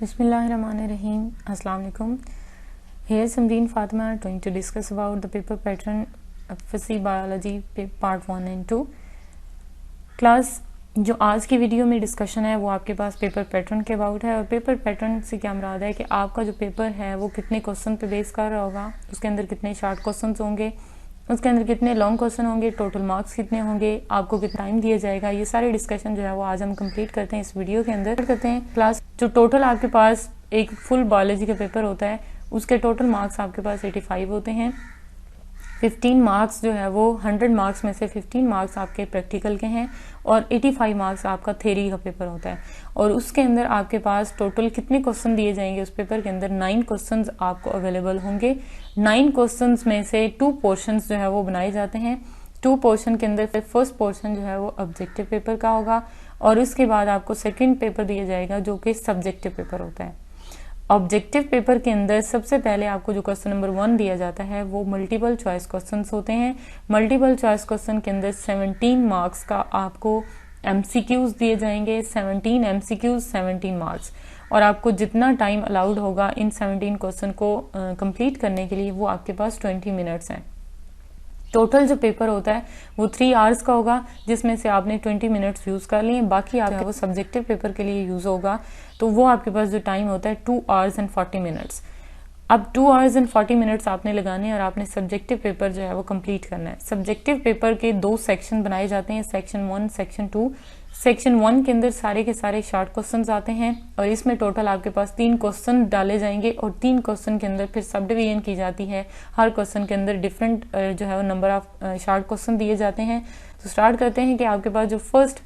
Bismillahirrahmanirrahim. Assalamu alaikum. Here Samreen Fatima are going to discuss about the paper pattern of FSC Biology part 1 and 2. Class जो आज की video में discussion है वो आपके पास paper pattern के अबाउट है। और पेपर पैटर्न से क्या मुराद है कि आपका जो पेपर है वो कितने क्वेश्चन पे बेस कर रहा होगा, उसके अंदर कितने शॉर्ट क्वेश्चन होंगे, उसके अंदर कितने लॉन्ग क्वेश्चन होंगे, टोटल मार्क्स कितने होंगे, आपको कितना टाइम दिया जाएगा। ये सारे डिस्कशन जो है वो आज हम कंप्लीट करते हैं इस वीडियो के अंदर। करते हैं क्लास जो टोटल आपके पास एक फुल बायोलॉजी का पेपर होता है उसके टोटल मार्क्स आपके पास 85 होते हैं। 15 मार्क्स जो है वो 100 मार्क्स में से 15 मार्क्स आपके प्रैक्टिकल के हैं और 85 मार्क्स आपका थ्योरी का पेपर होता है। और उसके अंदर आपके पास टोटल कितने क्वेश्चन दिए जाएंगे उस पेपर के अंदर 9 क्वेश्चंस आपको अवेलेबल होंगे। 9 क्वेश्चंस में से 2 पोर्शंस जो है वो बनाए जाते हैं। 2 पोर्शन के अंदर फर्स्ट पोर्शन जो है वो ऑब्जेक्टिव पेपर का होगा और उसके बाद आपको सेकेंड पेपर दिया जाएगा जो कि सब्जेक्टिव पेपर होता है। ऑब्जेक्टिव पेपर के अंदर सबसे पहले आपको जो क्वेश्चन नंबर 1 दिया जाता है वो मल्टीपल चॉइस क्वेश्चंस होते हैं। मल्टीपल चॉइस क्वेश्चन के अंदर 17 मार्क्स का आपको एमसीक्यूज दिए जाएंगे। 17 एमसीक्यूज 17 मार्क्स, और आपको जितना टाइम अलाउड होगा इन 17 क्वेश्चन को कंप्लीट करने के लिए वो आपके पास 20 मिनट्स हैं। टोटल जो पेपर होता है वो 3 आवर्स का होगा जिसमें से आपने 20 मिनट्स यूज कर लिए, बाकी आपका वो सब्जेक्टिव पेपर के लिए यूज होगा। तो वो आपके पास जो टाइम होता है 2 आवर्स एंड 40 मिनट्स। अब 2 आवर्स एंड 40 मिनट्स आपने लगाने हैं और आपने सब्जेक्टिव पेपर जो है वो कंप्लीट करना है। सब्जेक्टिव पेपर के 2 सेक्शन बनाए जाते हैं, सेक्शन 1 सेक्शन 2। सेक्शन 1 के अंदर सारे के सारे शॉर्ट क्वेश्चंस आते हैं और इसमें टोटल आपके पास 3 क्वेश्चन डाले जाएंगे और 3 क्वेश्चन के अंदर फिर सब डिवीजन की जाती है। हर क्वेश्चन के अंदर डिफरेंट जो है वो नंबर ऑफ शॉर्ट क्वेश्चन दिए जाते हैं। तो स्टार्ट करते हैं कि आपके पास जो फर्स्ट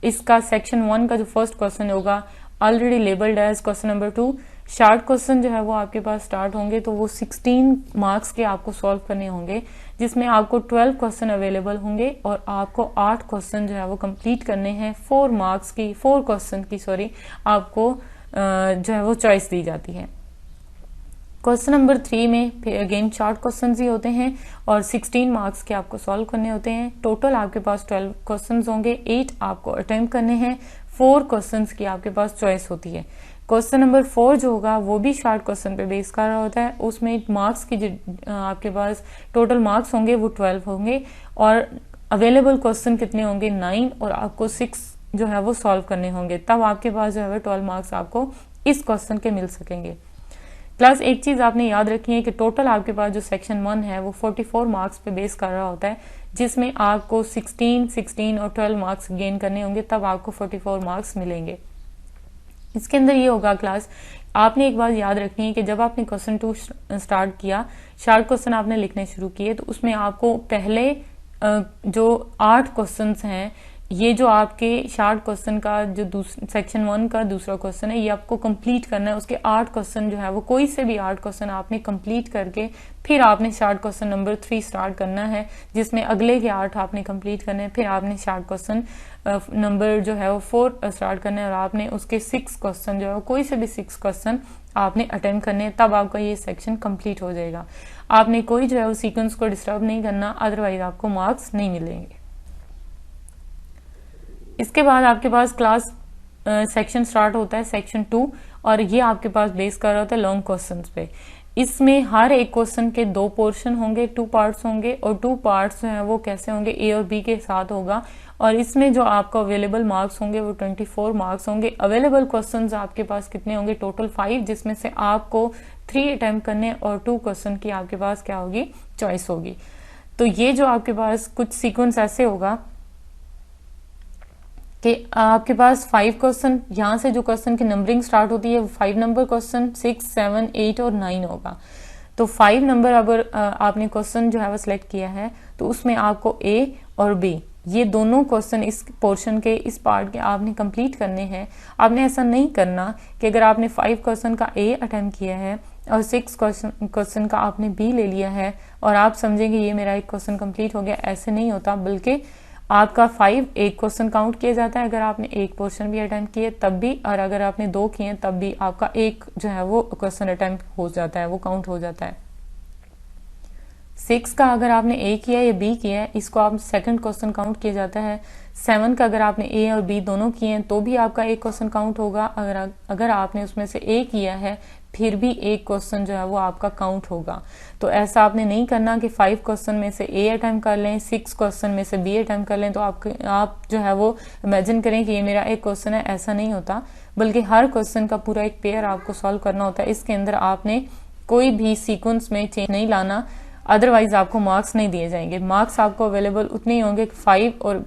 इसका सेक्शन 1 का जो फर्स्ट क्वेश्चन होगा already labelled as question number 2। Short question जो है वो आपके पास स्टार्ट होंगे तो वो 16 मार्क्स के आपको सॉल्व करने होंगे जिसमें आपको 12 क्वेश्चन अवेलेबल होंगे और आपको 8 क्वेश्चन जो है वो कंप्लीट करने हैं। 4 क्वेश्चन की आपको जो है वो चॉइस दी जाती है। क्वेश्चन नंबर 3 में फिर अगेन शॉर्ट क्वेश्चन ही होते हैं और 16 मार्क्स के आपको सॉल्व करने होते हैं। टोटल आपके पास 12 क्वेश्चन होंगे, 8 आपको अटेम्प्ट करने हैं। 4 क्वेश्चन की आपके पास चॉइस होती है। क्वेश्चन नंबर 4 जो होगा वो भी शॉर्ट क्वेश्चन पे बेस कर रहा होता है। उसमें मार्क्स की जो आपके पास टोटल मार्क्स होंगे वो 12 होंगे और अवेलेबल क्वेश्चन कितने होंगे 9 और आपको 6 जो है वो सॉल्व करने होंगे। तब आपके पास जो है 12 मार्क्स आपको इस क्वेश्चन के मिल सकेंगे। प्लस एक चीज आपने याद रखी है कि टोटल आपके पास जो सेक्शन 1 है वो 44 मार्क्स पे बेस कर रहा होता है जिसमें आपको 16 और 12 मार्क्स गेन करने होंगे, तब आपको 44 मार्क्स मिलेंगे। इसके अंदर ये होगा क्लास आपने एक बात याद रखनी है कि जब आपने क्वेश्चन 2 स्टार्ट किया, शॉर्ट क्वेश्चन आपने लिखने शुरू किए, तो उसमें आपको पहले जो 8 क्वेश्चंस हैं, ये जो आपके शॉर्ट क्वेश्चन का जो सेक्शन 1 का दूसरा क्वेश्चन है ये आपको कंप्लीट करना है। उसके 8 क्वेश्चन जो है वो कोई से भी 8 क्वेश्चन आपने कंप्लीट करके फिर आपने शॉर्ट क्वेश्चन नंबर 3 स्टार्ट करना है जिसमें अगले के 8 आपने कंप्लीट करने हैं। फिर आपने शॉर्ट क्वेश्चन नंबर जो है वो 4 स्टार्ट करना है और आपने उसके 6 क्वेश्चन जो है कोई से भी 6 क्वेश्चन आपने अटेम्प्ट करने हैं, तब आपका ये सेक्शन कंप्लीट हो जाएगा। आपने कोई जो है वो सीक्वेंस को डिस्टर्ब नहीं करना, अदरवाइज आपको मार्क्स नहीं मिलेंगे। इसके बाद आपके पास क्लास सेक्शन स्टार्ट होता है सेक्शन 2 और ये आपके पास बेस कर रहा होता है लॉन्ग क्वेश्चंस पे। इसमें हर एक क्वेश्चन के 2 पोर्शन होंगे, 2 पार्ट्स होंगे और 2 पार्ट्स जो है वो कैसे होंगे ए और बी के साथ होगा। और इसमें जो आपका अवेलेबल मार्क्स होंगे वो 24 मार्क्स होंगे। अवेलेबल क्वेश्चंस आपके पास कितने होंगे टोटल 5, जिसमें से आपको 3 अटेम्प्ट करने और 2 क्वेश्चन की आपके पास क्या होगी चॉइस होगी। तो ये जो आपके पास कुछ सीक्वेंस ऐसे होगा कि आपके पास 5 क्वेश्चन, यहाँ से जो क्वेश्चन की नंबरिंग स्टार्ट होती है वो 5 नंबर क्वेश्चन, 6, 7, 8 और 9 होगा। तो 5 नंबर अगर आपने क्वेश्चन जो है वो सिलेक्ट किया है तो उसमें आपको ए और बी ये दोनों क्वेश्चन इस पोर्शन के इस पार्ट के आपने कंप्लीट करने हैं। आपने ऐसा नहीं करना कि अगर आपने 5 क्वेश्चन का ए अटेम्प्ट किया है और 6 क्वेश्चन का आपने बी ले लिया है और आप समझेंगे ये मेरा एक क्वेश्चन कंप्लीट हो गया। ऐसे नहीं होता, बल्कि आपका 5 एक क्वेश्चन काउंट किया जाता है अगर आपने एक क्वेश्चन भी अटेम्प्ट किए तब भी, और अगर आपने 2 किए तब भी आपका एक जो है वो क्वेश्चन अटेम्प्ट हो जाता है, वो काउंट हो जाता है। 6 का अगर आपने ए किया या बी किया है, इसको आप सेकंड क्वेश्चन काउंट किया जाता है। 7 का अगर आपने ए और बी दोनों किए हैं तो भी आपका एक क्वेश्चन काउंट होगा। अगर आपने उसमें से ए किया है फिर भी एक क्वेश्चन जो है वो आपका काउंट होगा। तो ऐसा आपने नहीं करना कि 5 क्वेश्चन में से ए अटेम्प्ट कर लें, 6 क्वेश्चन में से बी अटेम्प्ट कर लें, तो आप जो है वो इमेजिन करें कि ये मेरा एक क्वेश्चन है, ऐसा नहीं होता। बल्कि हर क्वेश्चन का पूरा एक पेयर आपको सॉल्व करना होता है। इसके अंदर आपने कोई भी सीक्वेंस में चेंज नहीं लाना, अदरवाइज आपको मार्क्स नहीं दिए जाएंगे। मार्क्स आपको अवेलेबल उतने ही होंगे, 5 और